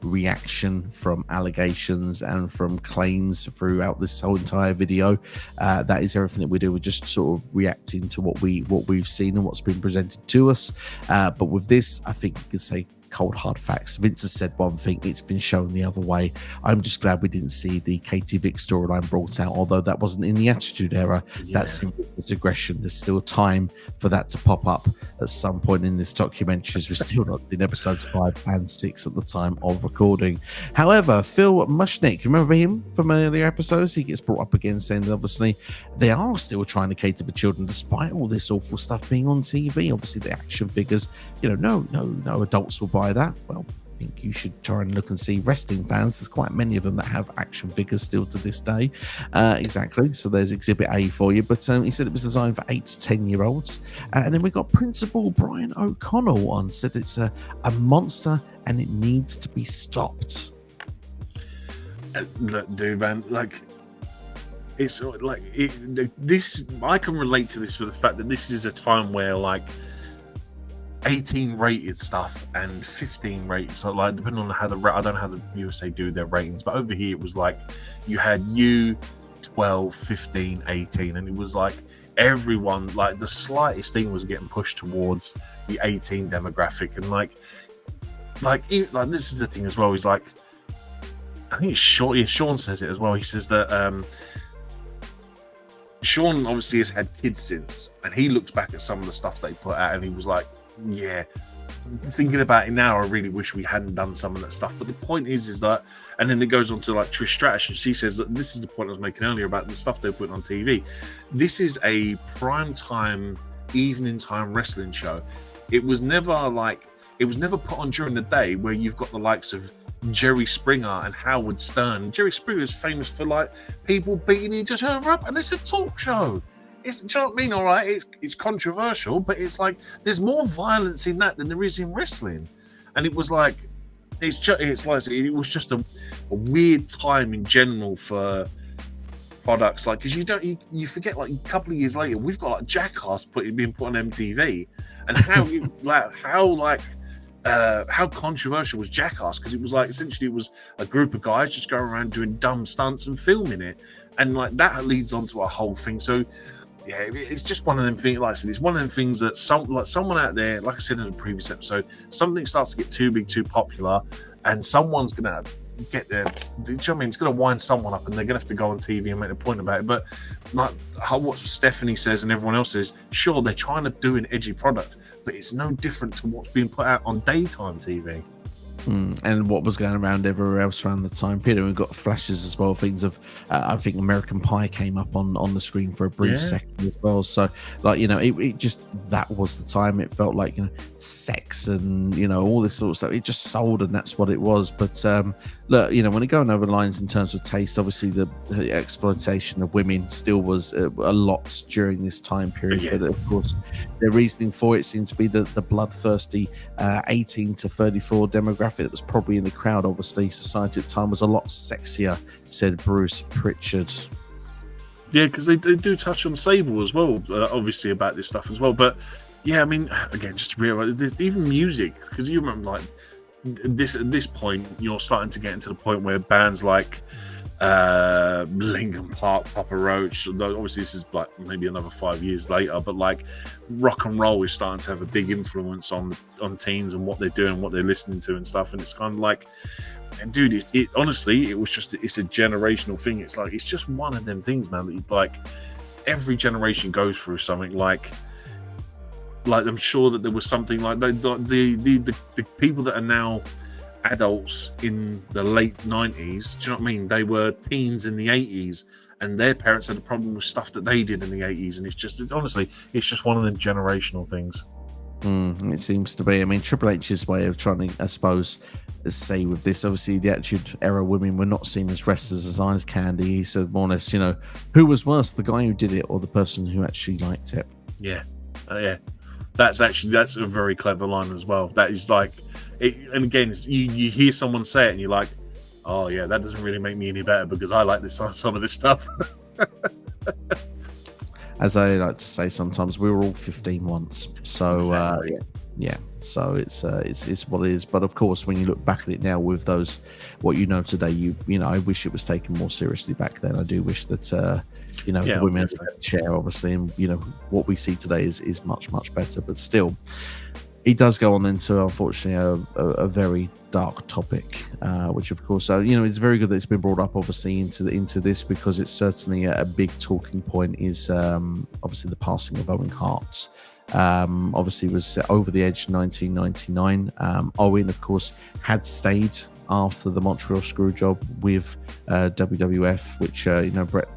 reaction from allegations and from claims throughout this whole entire video. That is everything that we do. We're just sort of reacting to what we've seen and what's been presented to us. But with this, I think you could say cold hard facts. Vince has said one thing, it's been shown the other way. I'm just glad we didn't see the Katie Vick storyline brought out, although that wasn't in the Attitude Era. That's his aggression. There's still time for that to pop up at some point in this documentary, as we've still not seen episodes 5 and 6 at the time of recording. However, Phil Mushnick, remember him from earlier episodes? He gets brought up again, saying that obviously they are still trying to cater for children despite all this awful stuff being on TV. Obviously the action figures, no adults will buy that. Well, I think you should try and look and see wrestling fans. There's quite many of them that have action figures still to this day. Exactly. So there's Exhibit A for you. But he said it was designed for 8 to 10 year olds. And then we got Principal Brian O'Connell on, said it's a monster and it needs to be stopped. Look, dude, man, like, it's like this. I can relate to this for the fact that this is a time where, like, 18 rated stuff and 15 rated, so like depending on how I don't know how the USA do their ratings, but over here it was like you had 12, 15, 18, and it was like everyone, like the slightest thing was getting pushed towards the 18 demographic. And like this is the thing as well, he's like, I think it's Sean says it as well. He says that Sean obviously has had kids since, and he looks back at some of the stuff they put out and he was like, yeah, thinking about it now, I really wish we hadn't done some of that stuff. But the point is that, and then it goes on to like Trish Stratus, and she says that this is the point I was making earlier about the stuff they're putting on TV. This is a prime time, evening time wrestling show. It was never put on during the day where you've got the likes of Jerry Springer and Howard Stern. Jerry Springer is famous for like people beating each other up, and it's a talk show. Do you know what I mean? All right, it's controversial, but it's like there's more violence in that than there is in wrestling. And it was like it was just a weird time in general for products, like, because you forget, like, a couple of years later we've got like Jackass being put on MTV, and how controversial was Jackass, because it was like essentially it was a group of guys just going around doing dumb stunts and filming it, and like that leads on to a whole thing. So yeah, it's just one of them things. Like I said, it's one of them things that someone out there, like I said in the previous episode, something starts to get too big, too popular, and someone's gonna get there. Do you know what I mean? It's gonna wind someone up, and they're gonna have to go on TV and make a point about it. But like what Stephanie says and everyone else says, sure, they're trying to do an edgy product, but it's no different to what's being put out on daytime TV. And what was going around everywhere else around the time period. We've got flashes as well, things of I think American Pie came up on the screen for a brief second as well. So like, it just, that was the time. It felt like, sex and all this sort of stuff, it just sold, and that's what it was. But look, when it going over lines in terms of taste, obviously the exploitation of women still was a lot during this time period. But of course the reasoning for it seemed to be the bloodthirsty 18 to 34 demographic that was probably in the crowd. Obviously society at the time was a lot sexier, said Bruce Pritchard. Yeah, because they do touch on Sable as well, obviously, about this stuff as well. But Yeah, I mean, again, just to realize, there's even music, because you remember, like, this at this point, you're starting to get into the point where bands like Linkin Park, Papa Roach, although obviously this is like maybe another 5 years later, but like rock and roll is starting to have a big influence on teens and what they're doing, what they're listening to and stuff. And it's kind of like, and dude, it honestly, it's a generational thing. It's like, it's just one of them things, man, that like every generation goes through something. Like I'm sure that there was something like the people that are now adults in the late 90s, do you know what I mean? They were teens in the 80s, and their parents had a problem with stuff that they did in the 80s, and honestly, it's just one of them generational things. It seems to be. I mean, Triple H's way of trying to, I suppose, say with this, obviously the Attitude Era women were not seen as wrestlers as eyes candy. He said more or less, who was worse, the guy who did it or the person who actually liked it? Yeah. That's a very clever line as well. That is like, and again, you hear someone say it and you're like, oh yeah, that doesn't really make me any better because I like some of this stuff. As I like to say sometimes, we were all 15 once, so exactly. Yeah. So it's what it is. But of course, when you look back at it now with those, what you know today, you know, I wish it was taken more seriously back then. I do wish that the women had a chair, obviously, and what we see today is much better. But still, he does go on into, unfortunately, a very dark topic, which of course, it's very good that it's been brought up, obviously, into this, because it's certainly a big talking point. Is obviously the passing of Owen Hart. Obviously was over the edge in 1999. Owen, of course, had stayed after the Montreal Screwjob with WWF, which Brett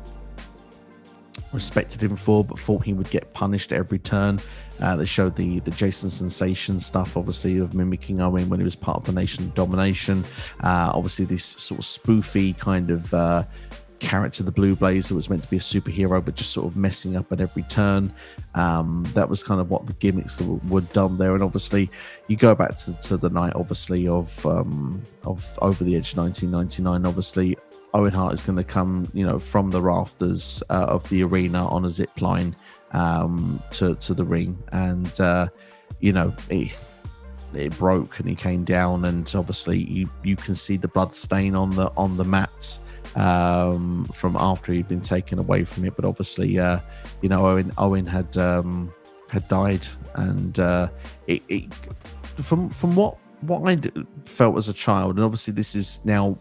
respected him for, but thought he would get punished at every turn. They showed the Jason Sensation stuff, obviously, of mimicking Owen when he was part of the Nation of Domination. Obviously, this sort of spoofy kind of character, the Blue Blazer, was meant to be a superhero, but just sort of messing up at every turn. That was kind of what the gimmicks that were done there. And obviously, you go back to the night, obviously, of Over the Edge 1999. Obviously, Owen Hart is going to come, from the rafters of the arena on a zip line to the ring, and it broke and he came down, and obviously you can see the blood stain on the mat from after he'd been taken away from it. But obviously, Owen had died, and it from what I felt as a child, and obviously this is now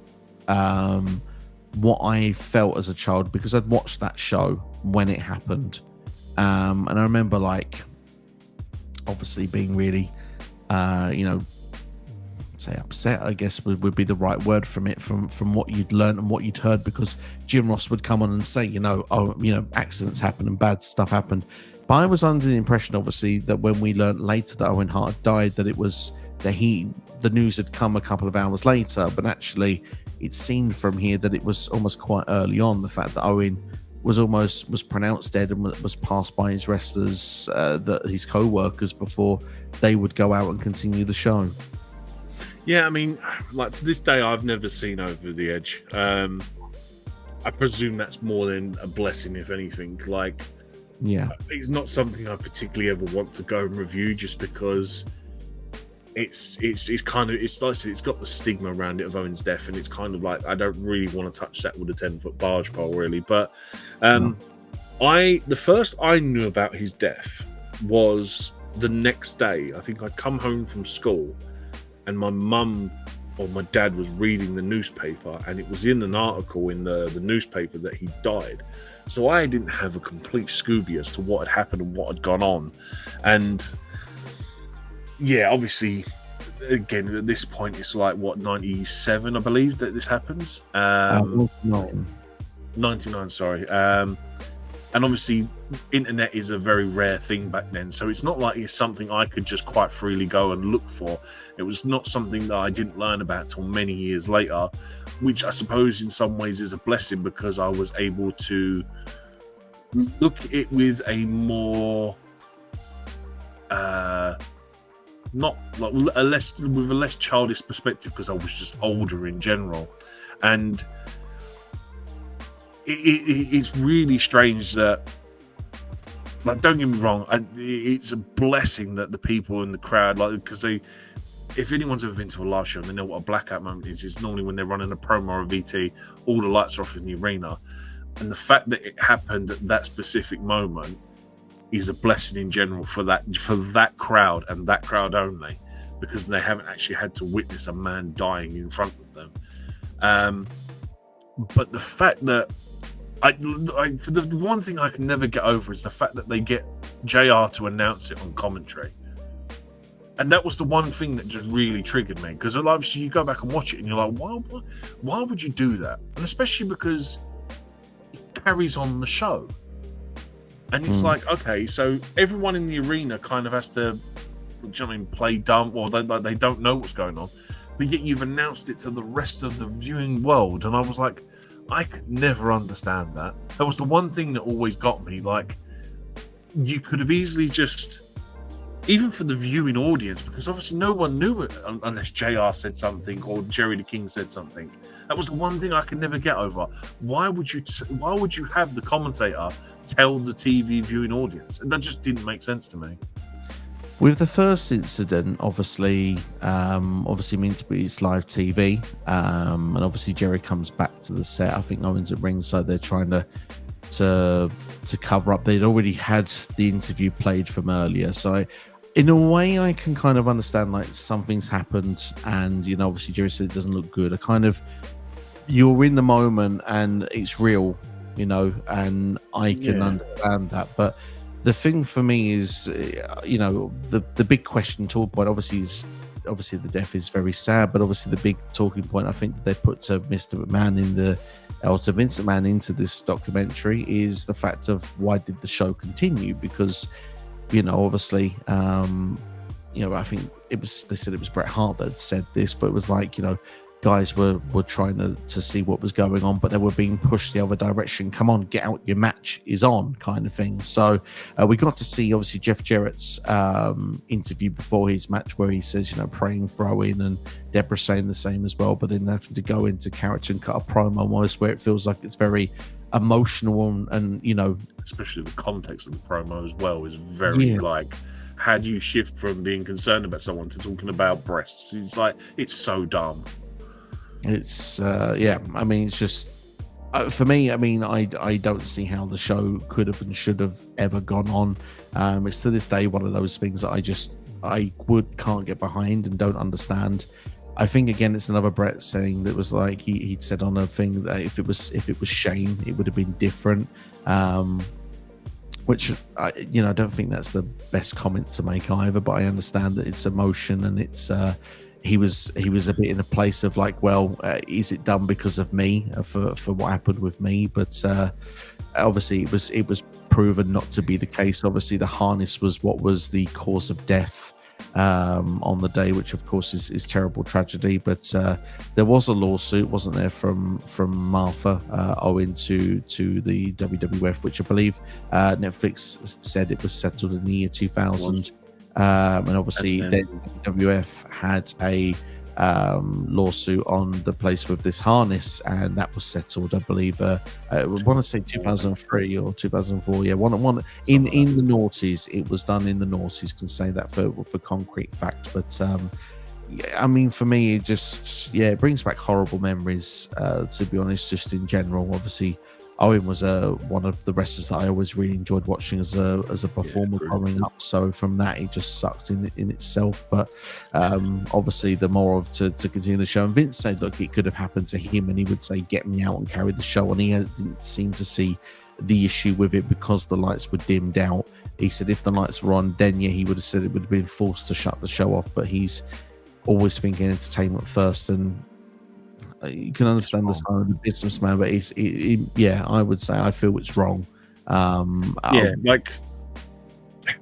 what I felt as a child, because I'd watched that show when it happened, and I remember, like, obviously being really say upset, I guess would be the right word from it, from what you'd learned and what you'd heard, because Jim Ross would come on and say, accidents happen and bad stuff happened. But I was under the impression, obviously, that when we learned later that Owen Hart had died, that it was that the news had come a couple of hours later, but actually it seemed from here that it was almost quite early on, the fact that Owen was pronounced dead and was passed by his wrestlers, his co-workers, before they would go out and continue the show. Yeah, I mean, like, to this day, I've never seen Over the Edge. I presume that's more than a blessing, if anything. Like, yeah, it's not something I particularly ever want to go and review, just because it's kind of, it's like I said, it's got the stigma around it of Owen's death, and it's kind of like, I don't really want to touch that with a 10-foot barge pole, really. But the first I knew about his death was the next day. I think I'd come home from school, and my mum or my dad was reading the newspaper, and it was in an article in the newspaper that he died. So I didn't have a complete Scooby as to what had happened and what had gone on. And yeah, obviously, again, at this point, it's like, what, 97, I believe, that this happens? 99, sorry. And obviously, internet is a very rare thing back then, so it's not like it's something I could just quite freely go and look for. It was not something that I didn't learn about till many years later, which I suppose in some ways is a blessing, because I was able to look at it with a more with a less childish perspective, because I was just older in general. And it's really strange that like, don't get me wrong, it's a blessing that the people in the crowd, like, because if anyone's ever been to a live show and they know what a blackout moment is, it's normally when they're running a promo or a VT, all the lights are off in the arena. And the fact that it happened at that specific moment is a blessing in general for that crowd and that crowd only, because they haven't actually had to witness a man dying in front of them. But the fact that for the one thing I can never get over is the fact that they get JR to announce it on commentary. And that was the one thing that just really triggered me, because obviously you go back and watch it and you're like, why would you do that? And especially because it carries on the show. And it's like, okay, so everyone in the arena kind of has to, play dumb, or they don't know what's going on. But yet you've announced it to the rest of the viewing world. And I was like, I could never understand that. That was the one thing that always got me. Like, you could have easily just, even for the viewing audience, because obviously no one knew it unless JR said something or Jerry the King said something. That was the one thing I could never get over. Why would you have the commentator tell the TV viewing audience? And that just didn't make sense to me. With the first incident, obviously meant to be it's live TV, and obviously Jerry comes back to the set. I think Owens at ringside. They're trying to cover up. They'd already had the interview played from earlier, so in a way, I can kind of understand, like, something's happened, and obviously Jerry said it doesn't look good. You're in the moment and it's real, and I can understand that, but. The thing for me is, the big question talk point obviously the death is very sad, but obviously the big talking point I think that they put to Mr. McMahon to Vince McMahon into this documentary is the fact of why did the show continue? Because, obviously, I think they said it was Bret Hart that had said this, but it was like, guys were trying to see what was going on, but they were being pushed the other direction. Come on, get out, your match is on, kind of thing. So we got to see obviously Jeff Jarrett's interview before his match, where he says, praying for Owen, and Deborah saying the same as well, but then having to go into character and cut a promo almost where it feels like it's very emotional and especially the context of the promo as well is very like, how do you shift from being concerned about someone to talking about breasts? It's like, it's so dumb. It's it's just for me, I don't see how the show could have and should have ever gone on. It's to this day one of those things that I can't get behind and don't understand. I think again it's another Bret saying that was like he'd said on a thing that if it was Shane it would have been different, which I don't think that's the best comment to make either, but I understand that it's emotion and it's he was a bit in a place of like, well, is it done because of me for what happened with me? But obviously it was proven not to be the case. Obviously the harness was what was the cause of death on the day, which of course is terrible tragedy. But there was a lawsuit, wasn't there, from Martha Owen to the WWF, which I believe Netflix said it was settled in the year 2000. And obviously then WWF had a lawsuit on the place with this harness, and that was settled, I believe. I want to say 2003 or 2004. Yeah, one in the noughties. It was done in the noughties. Can say that for concrete fact. But for me, it just it brings back horrible memories. To be honest, just in general, obviously. Owen was one of the wrestlers that I always really enjoyed watching as a performer growing up. So from that, it just sucked in itself. But obviously, the more of to continue the show. And Vince said, look, it could have happened to him, and he would say, "Get me out and carry the show." And he didn't seem to see the issue with it because the lights were dimmed out. He said if the lights were on, then he would have said it would have been forced to shut the show off. But he's always thinking entertainment first, and you can understand the side of the businessman, but I would say I feel it's wrong. Like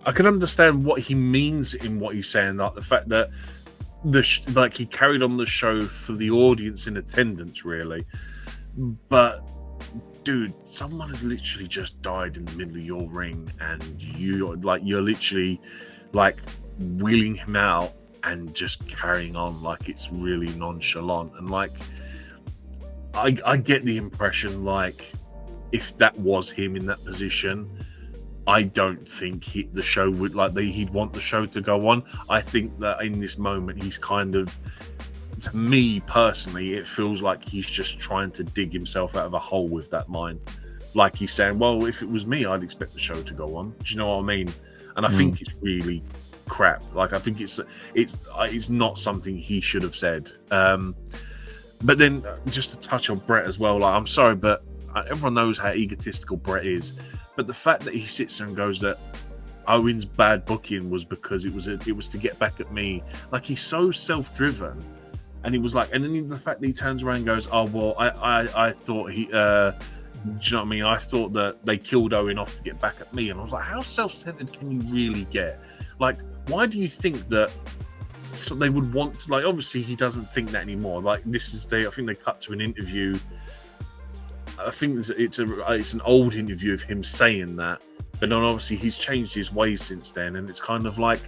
I can understand what he means in what he's saying, like the fact that he carried on the show for the audience in attendance, really. But dude, someone has literally just died in the middle of your ring, and you're literally like wheeling him out and just carrying on like it's really nonchalant. And like I get the impression like if that was him in that position, I don't think the show would he'd want the show to go on. I think that in this moment, he's kind of, to me personally, it feels like he's just trying to dig himself out of a hole with that line. Like he's saying, well, if it was me, I'd expect the show to go on. Do you know what I mean? And I think it's really crap. Like, I think it's not something he should have said. But then just to touch on Brett as well, like, I'm sorry, but everyone knows how egotistical Brett is. But the fact that he sits there and goes that Owen's bad booking was because it was to get back at me. Like, he's so self-driven. And he was like, and then the fact that he turns around and goes, oh, well, I thought he, do you know what I mean? I thought that they killed Owen off to get back at me. And I was like, how self-centered can you really get? Like, why do you think that they would want to, like, obviously he doesn't think that anymore. Like, I think they cut to an interview. I think it's an old interview of him saying that. But then obviously he's changed his ways since then. And it's kind of like,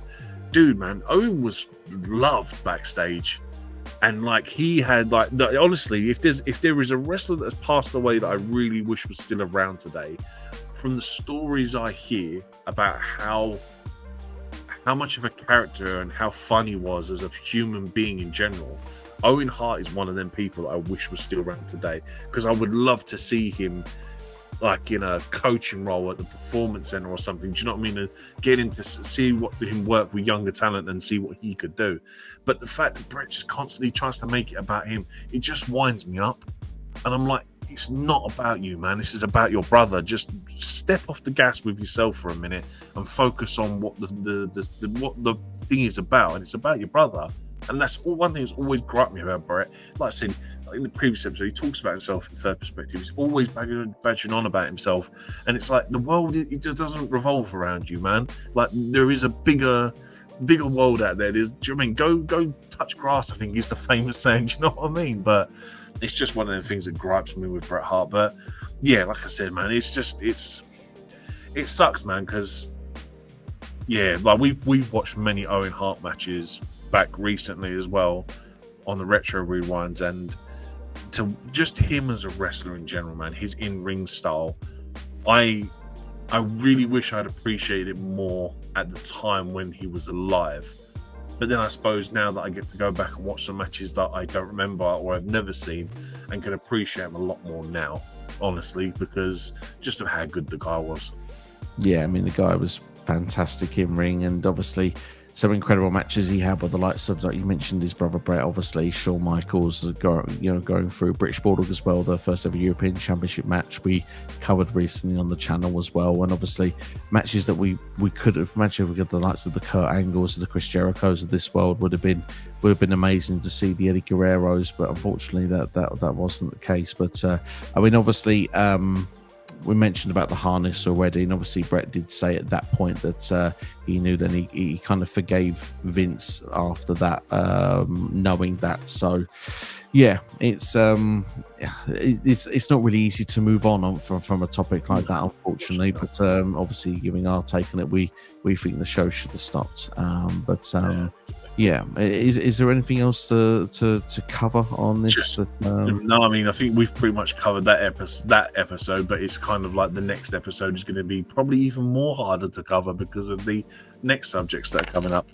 dude, man, Owen was loved backstage. And like he had honestly, if there is a wrestler that's passed away that I really wish was still around today, from the stories I hear about how much of a character and how fun he was as a human being in general, Owen Hart is one of them people that I wish was still around today, because I would love to see him like in a coaching role at the Performance Center or something. Do you know what I mean? And get him to see him work with younger talent and see what he could do. But the fact that Brett just constantly tries to make it about him, it just winds me up. And I'm like, it's not about you, man. This is about your brother. Just step off the gas with yourself for a minute and focus on what the thing is about. And it's about your brother. And that's one thing that's always griped me about Brett. Like I said, in the previous episode, he talks about himself in third perspective. He's always badgering on about himself. And it's like, the world, it doesn't revolve around you, man. Like, there is a bigger world out there. Do you know what I mean? Go touch grass, I think is the famous saying. Do you know what I mean? But it's just one of the things that gripes me with Bret Hart. But yeah, like I said, man, it sucks, man, because yeah, like we've watched many Owen Hart matches back recently as well on the retro rewinds, and to just him as a wrestler in general, man, his in-ring style, I really wish I'd appreciated it more at the time when he was alive. But then I suppose now that I get to go back and watch some matches that I don't remember or I've never seen, and can appreciate him a lot more now, honestly, because just of how good the guy was. Yeah, I mean, the guy was fantastic in ring, and obviously some incredible matches he had with the likes of, like you mentioned, his brother Brett, obviously Shawn Michaels, going through British Bulldog as well, the first ever European Championship match we covered recently on the channel as well, and obviously matches that we could have imagined. We got the likes of the Kurt Angles, the Chris Jerichos of this world would have been amazing to see, the Eddie Guerreros, but unfortunately that wasn't the case. But I mean, obviously, we mentioned about the harness already, and obviously Brett did say at that point that he knew that he kind of forgave Vince after that, knowing that. So yeah, it's not really easy to move on from a topic like that, unfortunately. But obviously, giving our take on it, we think the show should have stopped. Yeah. Is there anything else to cover on this? No, I mean, I think we've pretty much covered that episode, but it's kind of like the next episode is going to be probably even more harder to cover because of the next subjects that are coming up.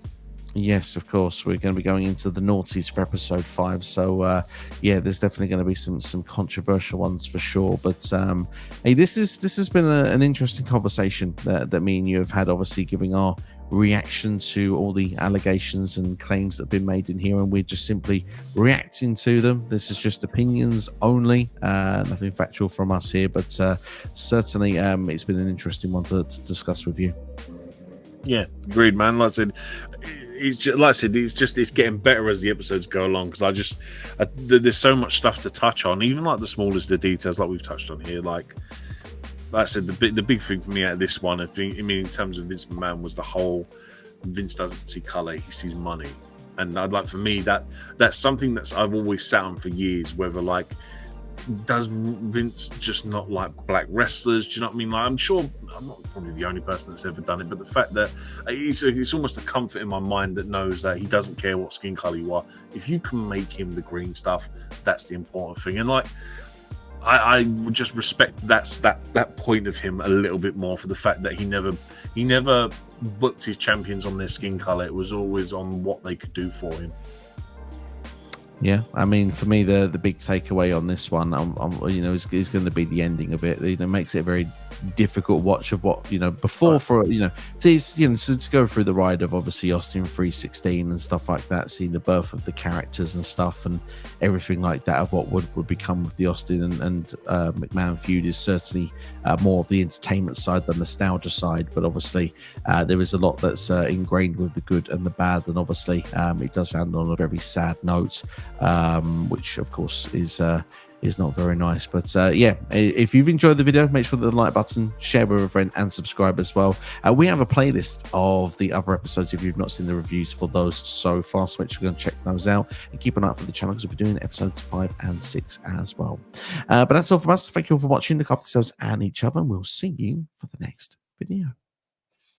Yes, of course. We're going to be going into the noughties for episode 5. So, yeah, there's definitely going to be some controversial ones for sure. But hey, this has been an interesting conversation that me and you have had, obviously giving our reaction to all the allegations and claims that have been made in here, and we're just simply reacting to them. This is just opinions only, nothing factual from us here, but certainly it's been an interesting one to discuss with you. Yeah, agreed, man. Like I said, it's getting better as the episodes go along, because there's so much stuff to touch on, even like the smallest of details, like we've touched on here. Like I said, the big thing for me out of this one, I mean, in terms of Vince McMahon, was the whole Vince doesn't see color, he sees money. And I'd like, for me, that's something that's I've always sat on for years, whether like, does Vince just not like black wrestlers? Do you know what I mean? Like, I'm sure I'm not probably the only person that's ever done it, but the fact that it's almost a comfort in my mind that knows that he doesn't care what skin color you are. If you can make him the green stuff, that's the important thing. And like, I would just respect that point of him a little bit more, for the fact that he never booked his champions on their skin color. It was always on what they could do for him. Yeah, I mean, for me, the big takeaway on this one, is going to be the ending of it. Makes it a very difficult watch of what before for to go through the ride of obviously Austin 316 and stuff like that, seeing the birth of the characters and stuff and everything like that of what would become of the Austin and McMahon feud is certainly more of the entertainment side than the nostalgia side. But obviously, there is a lot that's ingrained with the good and the bad, and obviously, it does end on a very sad note. Which of course is not very nice, but yeah, if you've enjoyed the video, make sure that the like button, share with a friend, and subscribe as well. We have a playlist of the other episodes if you've not seen the reviews for those so far, so make sure you go and check those out and keep an eye out for the channel, because we'll be doing episodes 5 and 6 as well. But that's all from us. Thank you all for watching. Look after yourselves and each other, and we'll see you for the next video.